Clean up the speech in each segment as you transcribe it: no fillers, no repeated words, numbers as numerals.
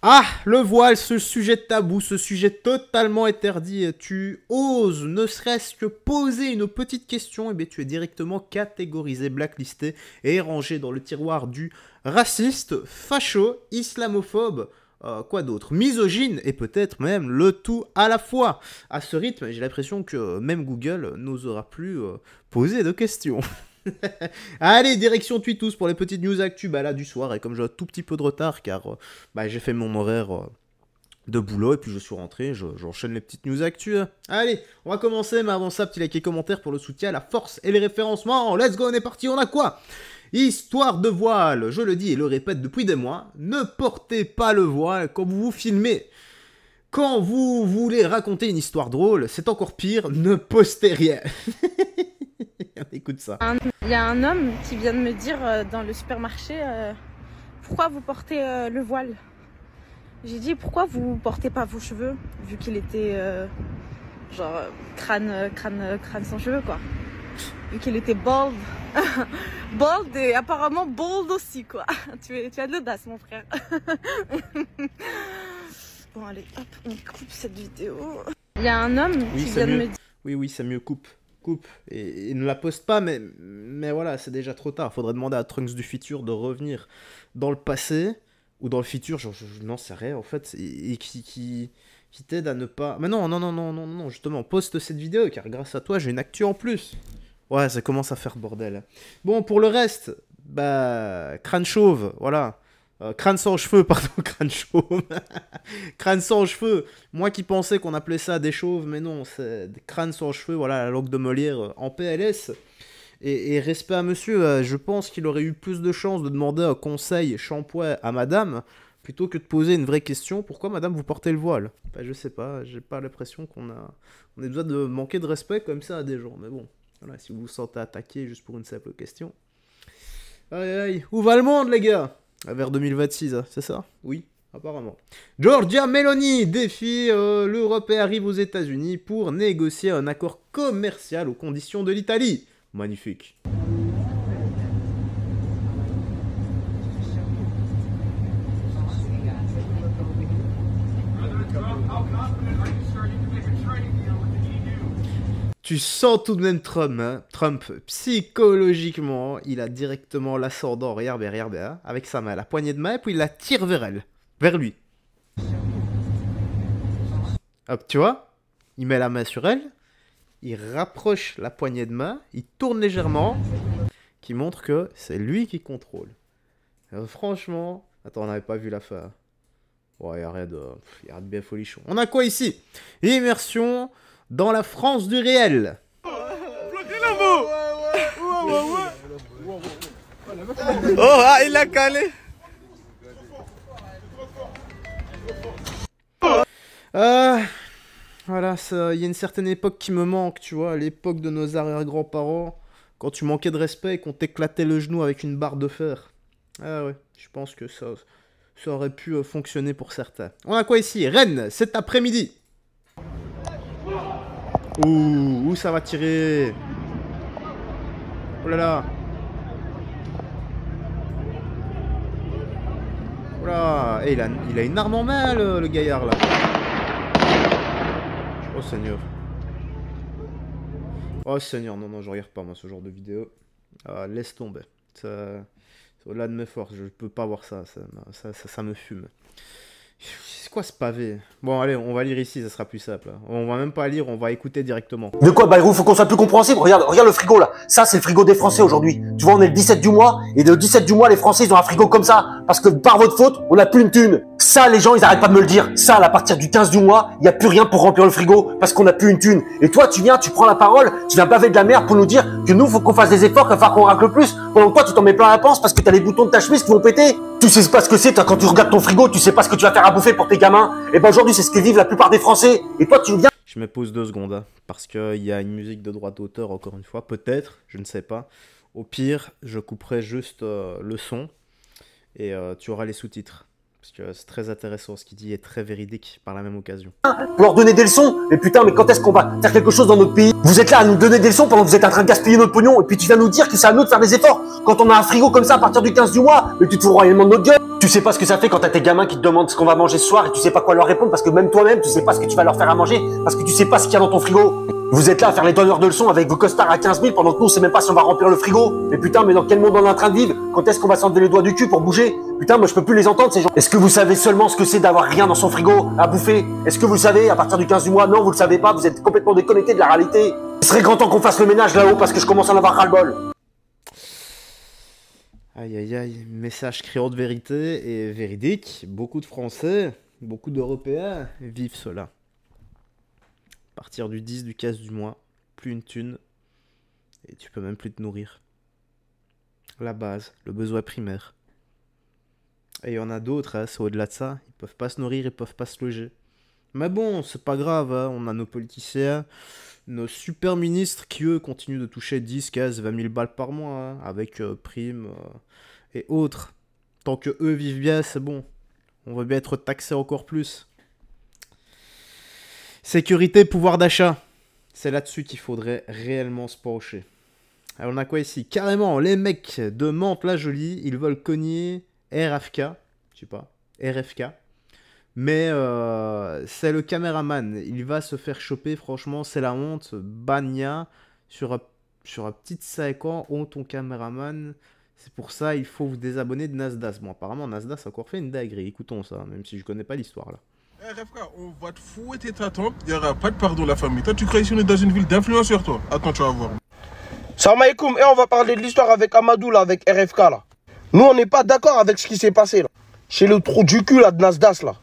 Ah, le voile, ce sujet tabou, ce sujet totalement interdit. Tu oses ne serait-ce que poser une petite question, et bien tu es directement catégorisé, blacklisté et rangé dans le tiroir du raciste, facho, islamophobe, quoi d'autre, misogyne et peut-être même le tout à la fois. À ce rythme, j'ai l'impression que même Google n'osera plus poser de questions. Allez, direction Tweetos pour les petites news actu là du soir. Et comme j'ai un tout petit peu de retard, car j'ai fait mon horaire de boulot et puis je suis rentré, j'enchaîne les petites news actu. Allez, on va commencer, mais avant ça, petit like et commentaire pour le soutien, la force et les référencements. Let's go, on est parti, on a quoi? Histoire de voile, je le dis et le répète depuis des mois, ne portez pas le voile quand vous vous filmez. Quand vous voulez raconter une histoire drôle, c'est encore pire, ne postez rien. Écoute ça. Il y a un homme qui vient de me dire dans le supermarché pourquoi vous portez le voile. J'ai dit pourquoi vous portez pas vos cheveux, vu qu'il était genre crâne sans cheveux quoi. Vu qu'il était bald. Bald et apparemment bold aussi quoi. Tu as de l'audace mon frère. Bon allez hop, on coupe cette vidéo. Il y a un homme qui vient de me dire... Oui, ça mieux coupe. Et ne la poste pas, mais voilà, c'est déjà trop tard. Faudrait demander à Trunks du futur de revenir dans le passé ou dans le futur, je n'en sais rien en fait, et qui t'aide à ne pas... Mais non, justement, poste cette vidéo car grâce à toi j'ai une actu en plus. Ouais, ça commence à faire bordel. Bon, pour le reste, crâne chauve, voilà. Crâne sans cheveux, pardon, crâne chauve. Crâne sans cheveux. Moi qui pensais qu'on appelait ça des chauves, mais non, c'est des crânes sans cheveux, voilà, la langue de Molière en PLS. Et respect à monsieur, je pense qu'il aurait eu plus de chances de demander un conseil shampoing à madame, plutôt que de poser une vraie question, pourquoi madame vous portez le voile? Je sais pas, j'ai pas l'impression qu'on ait besoin de manquer de respect comme ça à des gens, mais bon, voilà, si vous vous sentez attaqué juste pour une simple question. Aïe, où va le monde les gars? Vers 2026, c'est ça? Oui, apparemment. Giorgia Meloni défie l'Europe et arrive aux États-Unis pour négocier un accord commercial aux conditions de l'Italie. Magnifique. Tu sens tout de même Trump, hein. Trump, psychologiquement, il a directement l'ascendant, regarde, hein, avec sa main, la poignée de main, et puis il la tire vers elle, vers lui. Hop, tu vois, il met la main sur elle, il rapproche la poignée de main, il tourne légèrement, qui montre que c'est lui qui contrôle. Franchement, attends, on n'avait pas vu la fin. Ouais, arrête de bien folichon. On a quoi ici? Immersion dans la France du réel. Oh, ah, il l'a calé. Voilà, il y a une certaine époque qui me manque, tu vois, l'époque de nos arrière-grands-parents, quand tu manquais de respect et qu'on t'éclatait le genou avec une barre de fer. Ah ouais, je pense que ça aurait pu fonctionner pour certains. On a quoi ici? Rennes, cet après-midi. Ouh, où ça va tirer? Oh là là. Oh là. Et il a une arme en main, le gaillard, là. Oh, Seigneur. Oh, Seigneur. Non, je regarde pas, moi, ce genre de vidéo. Laisse tomber. C'est au-delà de mes forces. Je peux pas voir ça. Ça me fume. C'est quoi ce pavé? Bon, allez, on va lire ici, ça sera plus simple. On va même pas lire, on va écouter directement. De quoi, Bayrou? Faut qu'on soit plus compréhensible. Regarde le frigo là. Ça, c'est le frigo des Français aujourd'hui. Tu vois, on est le 17 du mois, et le 17 du mois, les Français, ils ont un frigo comme ça. Parce que par votre faute, on n'a plus une thune. Ça, les gens, ils arrêtent pas de me le dire. Ça, à partir du 15 du mois, il n'y a plus rien pour remplir le frigo parce qu'on n'a plus une thune. Et toi, tu viens, tu prends la parole, tu viens baver de la merde pour nous dire que nous, faut qu'on fasse des efforts, qu'il va falloir qu'on racle plus. Pendant que toi, tu t'en mets plein la panse parce que t'as les boutons de ta chemise qui vont péter. Tu sais pas ce que c'est, toi, quand tu regardes ton frigo, tu sais pas ce que tu vas faire à bouffer pour tes gamins. Et ben aujourd'hui, c'est ce que vivent la plupart des Français. Et toi, tu viens... Je me pose 2 secondes, hein, parce qu'il y a une musique de droit d'auteur, encore une fois. Peut-être, je ne sais pas. Au pire, je couperai juste le son et tu auras les sous-titres. Parce que c'est très intéressant ce qu'il dit et très véridique par la même occasion. Pour leur donner des leçons. Mais putain, mais quand est-ce qu'on va faire quelque chose dans notre pays? Vous êtes là à nous donner des leçons pendant que vous êtes en train de gaspiller notre pognon. Et puis tu viens nous dire que c'est à nous de faire des efforts. Quand on a un frigo comme ça à partir du 15 du mois, mais tu te fous royalement de notre gueule. Tu sais pas ce que ça fait quand t'as tes gamins qui te demandent ce qu'on va manger ce soir et tu sais pas quoi leur répondre parce que même toi-même tu sais pas ce que tu vas leur faire à manger parce que tu sais pas ce qu'il y a dans ton frigo. Vous êtes là à faire les donneurs de leçons avec vos costards à 15 000 pendant que nous on sait même pas si on va remplir le frigo. Mais putain, mais dans quel monde on est en train de vivre? Quand est-ce qu'on va s'enlever les doigts du cul pour bouger? Putain, moi je peux plus les entendre ces gens. Est-ce que vous savez seulement ce que c'est d'avoir rien dans son frigo à bouffer? Est-ce que vous le savez à partir du 15 du mois? Non, vous le savez pas, vous êtes complètement déconnecté de la réalité. Il serait grand temps qu'on fasse le ménage là-haut parce que je commence à en avoir ras-le-bol. Aïe aïe aïe, message criant de vérité et véridique. Beaucoup de Français, beaucoup d'Européens vivent cela. À partir du 10, du 15 du mois, plus une thune et tu peux même plus te nourrir. La base, le besoin primaire. Et il y en a d'autres, hein, c'est au-delà de ça. Ils peuvent pas se nourrir, ils peuvent pas se loger. Mais bon, c'est pas grave, hein, on a nos politiciens, nos super ministres qui eux continuent de toucher 10, 15, 20 000 balles par mois, hein, avec primes et autres. Tant que eux vivent bien, c'est bon. On veut bien être taxé encore plus. Sécurité, pouvoir d'achat. C'est là-dessus qu'il faudrait réellement se pencher. Alors on a quoi ici? Carrément, les mecs de Mantes-la-Jolie, ils veulent cogner RFK. Je sais pas, RFK. Mais c'est le caméraman. Il va se faire choper, franchement, c'est la honte. Bagna, sur un petit 5 ans, oh ton caméraman. C'est pour ça il faut vous désabonner de Nasdaq. Bon, apparemment, Nasdaq a encore fait une dinguerie. Écoutons ça, même si je connais pas l'histoire là. RFK, on va te fouetter ta tante, il n'y aura pas de pardon la famille. Toi, tu crois ici on est dans une ville d'influenceurs, toi. Attends, tu vas voir. Salam alaikum, et on va parler de l'histoire avec Amadou là, avec RFK là. Nous on n'est pas d'accord avec ce qui s'est passé là. Chez le trou du cul là de Nasdaq là.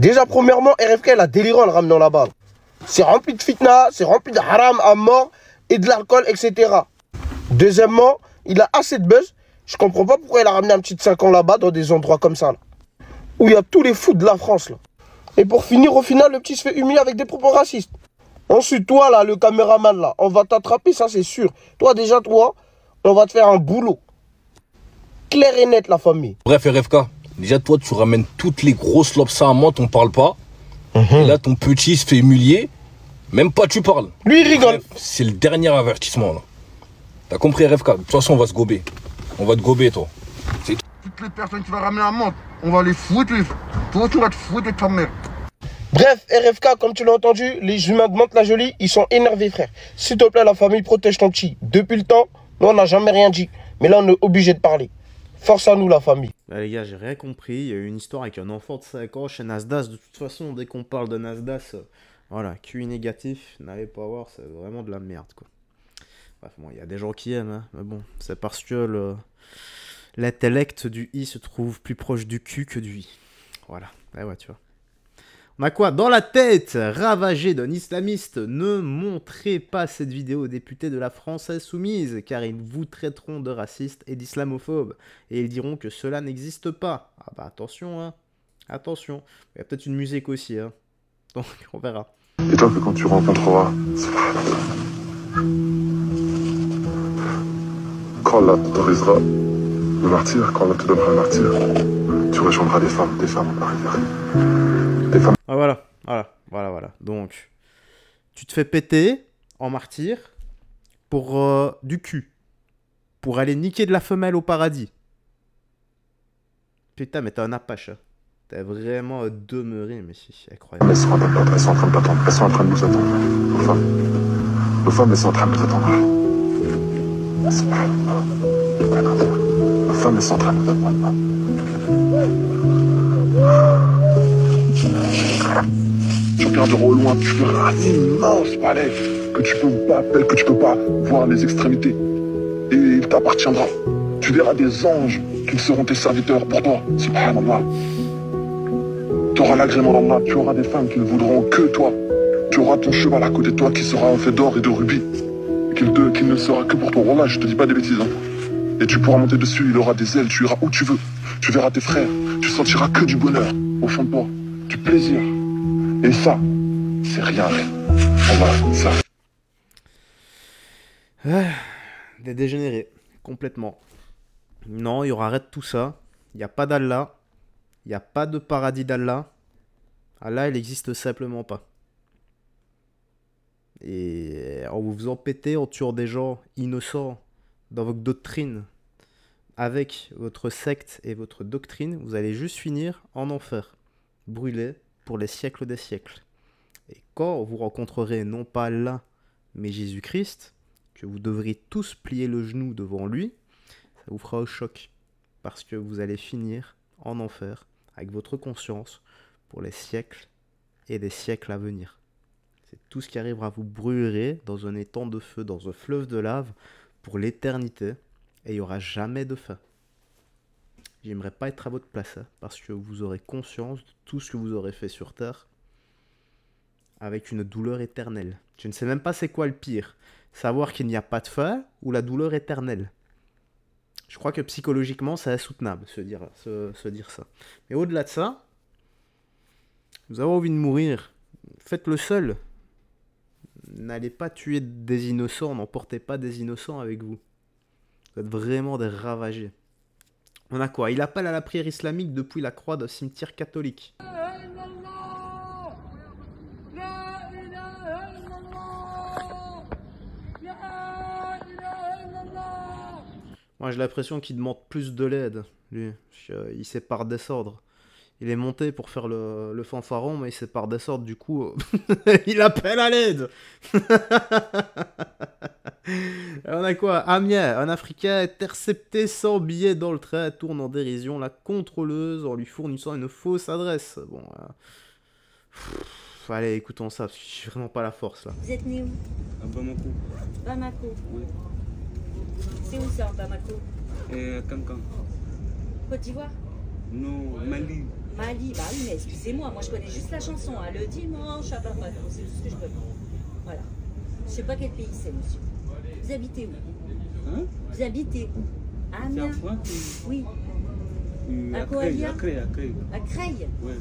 Déjà premièrement, RFK il a déliré en le ramenant là-bas. C'est rempli de fitna, c'est rempli de haram à mort et de l'alcool, etc. Deuxièmement, il a assez de buzz. Je comprends pas pourquoi il a ramené un petit de 5 ans là-bas dans des endroits comme ça là. Où il y a tous les fous de la France là. Et pour finir, au final, le petit se fait humilier avec des propos racistes. Ensuite, toi, là, le caméraman, là, on va t'attraper, ça, c'est sûr. Toi, déjà, toi, on va te faire un boulot. Clair et net, la famille. Bref, RFK, déjà, toi, tu ramènes toutes les grosses lobes à Mantes, on parle pas. Et là, ton petit se fait humilier. Même pas, tu parles. Lui, il rigole. C'est le dernier avertissement, là. T'as compris, RFK? De toute façon, on va se gober. On va te gober, toi. Toutes les personnes qui vont ramener à Mantes, on va les fouetter. Toi, tu vas te fouetter de ta mère. Bref, RFK, comme tu l'as entendu, les humains de Mantes-la-Jolie, ils sont énervés, frère. S'il te plaît, la famille, protège ton petit. Depuis le temps, nous, on n'a jamais rien dit. Mais là, on est obligé de parler. Force à nous, la famille. Bah, les gars, j'ai rien compris. Il y a eu une histoire avec un enfant de 5 ans chez Nasdaq. De toute façon, dès qu'on parle de Nasdaq, voilà, QI négatif, n'allez pas voir, c'est vraiment de la merde, quoi. Bref, bon, il y a des gens qui aiment, hein, mais bon, c'est parce que l'intellect du I se trouve plus proche du Q que du I. Voilà, ouais, tu vois. On a quoi? Dans la tête, ravagé d'un islamiste. Ne montrez pas cette vidéo aux députés de la France Insoumise, car ils vous traiteront de racistes et d'islamophobes. Et ils diront que cela n'existe pas. Ah bah attention, hein. Attention. Il y a peut-être une musique aussi, hein. Donc, on verra. Et toi, que quand tu rencontreras, quand Allah t'autorisera le martyr, quand Allah te donnera le martyr, tu rejoindras des femmes à la rivière. Des femmes. Ah, voilà. Donc, tu te fais péter en martyr pour du cul. Pour aller niquer de la femelle au paradis. Putain, mais t'es un apache. Hein. T'es vraiment demeuré, mais c'est incroyable. Elles sont en train de t'attendre. Elles sont en train de nous attendre. Nos femmes, elles sont en train de nous attendre. Nos femmes, elles sont en train de nous attendre. Tu regarderas au loin, tu verras un immense palais que tu peux pas voir les extrémités. Et il t'appartiendra. Tu verras des anges qui seront tes serviteurs pour toi. Subhanallah. Tu auras l'agrément d'Allah, tu auras des femmes qui ne voudront que toi. Tu auras ton cheval à côté de toi qui sera fait d'or et de rubis. Qu'il ne sera que pour toi. Wallah, je te dis pas des bêtises. Hein. Et tu pourras monter dessus, il aura des ailes, tu iras où tu veux. Tu verras tes frères, tu sentiras que du bonheur au fond de toi, du plaisir. Et ça, c'est rien. Voilà, ça. Des dégénérés, complètement. Non, il y aura arrête tout ça. Il n'y a pas d'Allah. Il n'y a pas de paradis d'Allah. Allah, il n'existe simplement pas. Et en vous faisant péter, en tuant des gens innocents dans votre doctrine, avec votre secte et votre doctrine, vous allez juste finir en enfer, brûlé pour les siècles des siècles. Et quand vous rencontrerez non pas Allah, mais Jésus-Christ, que vous devrez tous plier le genou devant lui, ça vous fera au choc, parce que vous allez finir en enfer, avec votre conscience, pour les siècles et des siècles à venir. C'est tout ce qui arrivera, vous brûlerez dans un étang de feu, dans un fleuve de lave, pour l'éternité, et il n'y aura jamais de fin. J'aimerais pas être à votre place, hein, parce que vous aurez conscience de tout ce que vous aurez fait sur Terre, avec une douleur éternelle. Je ne sais même pas c'est quoi le pire, savoir qu'il n'y a pas de fin, ou la douleur éternelle. Je crois que psychologiquement, c'est insoutenable, se dire ça. Mais au-delà de ça, vous avez envie de mourir, faites-le seul. N'allez pas tuer des innocents, n'emportez pas des innocents avec vous. Vous êtes vraiment des ravagés. On a quoi? Il appelle à la prière islamique depuis la croix d'un cimetière catholique. Moi j'ai l'impression qu'il demande plus de l'aide, lui. Il sait pas redescendre. Il est monté pour faire le fanfaron, mais il sait pas redescendre, du coup, il appelle à l'aide. On a quoi? Amiens, un Africain intercepté sans billet dans le train, tourne en dérision la contrôleuse en lui fournissant une fausse adresse. Bon, allez, écoutons ça, parce que j'ai vraiment pas la force, là. Vous êtes né où? À Bamako. Bamako. Oui. C'est où ça, Bamako? Cancan. Côte d'Ivoire? Non, Mali. Mali, bah oui, mais excusez-moi, moi je connais juste la chanson, hein. Le dimanche à Bamako, c'est tout ce que je connais. Voilà. Je sais pas quel pays c'est, monsieur. Vous habitez où? Hein? Vous habitez où? C'est Amiens? en France? Oui. À Coalia? À Creil. À Creil? Ouais.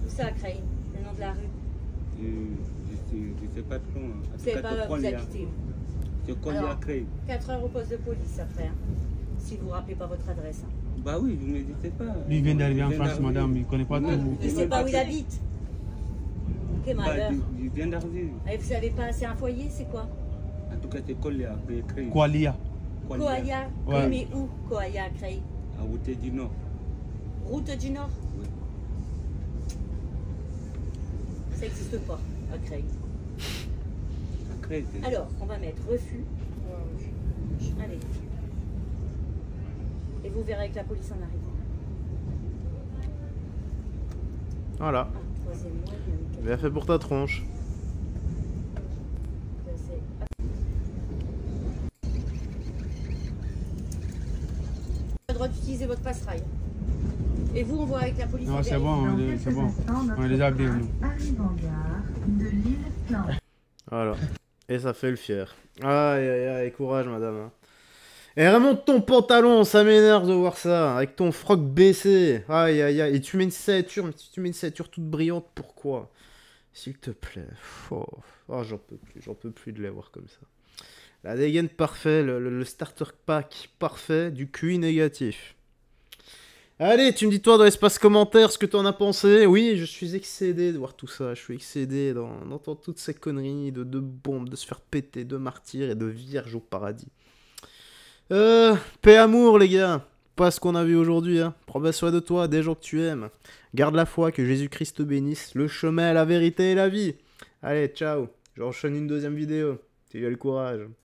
Où ça, à Creil? Le nom de la rue? Je sais pas trop. Hein. Vous savez pas où vous habitez où? C'est Colia à Creil. 4 heures au poste de police après, hein. Si vous ne rappelez pas votre adresse. Hein. Bah oui, mais je sais pas. Lui il vient d'arriver en France, madame, il connaît pas tout. Il ne sait pas où il habite. Quel malheur. Il vient d'arriver. Et vous savez pas, c'est un foyer, c'est quoi? En tout cas, c'est Colia à Creil. Coalia. Coalia? Ouais. Mais où, Coalia à Creil? À Route du Nord. Route du Nord? Oui. Ça n'existe pas, à Creil. À Creil, c'est... Alors, on va mettre refus. Allez. Et vous verrez avec la police en arrivant. Voilà. Ah, troisième mois, il y a Bien fait pour ta tronche. le droit d'utiliser votre passerelle. Et vous, on voit avec la police. Non, c'est bon, c'est bon. On est déjà bien, nous. Voilà. Et ça fait le fier. Aïe, aïe, aïe, courage, madame. Et remonte ton pantalon, ça m'énerve de voir ça. Avec ton froc baissé. Aïe, aïe, aïe. Et tu mets une ceinture, mais tu mets une ceinture toute brillante, pourquoi? S'il te plaît. Oh, j'en peux plus de les voir comme ça. La dégaine parfait, le starter pack parfait, du QI négatif. Allez, tu me dis toi dans l'espace commentaire ce que t'en as pensé. Oui, je suis excédé de voir tout ça. Je suis excédé d'entendre toutes ces conneries de bombes, de se faire péter, de martyrs et de vierges au paradis. Paix amour les gars. Pas ce qu'on a vu aujourd'hui. Hein. Prends soin de toi, des gens que tu aimes. Garde la foi, que Jésus-Christ te bénisse. Le chemin, la vérité et la vie. Allez, ciao. J'enchaîne une deuxième vidéo. Tu as le courage.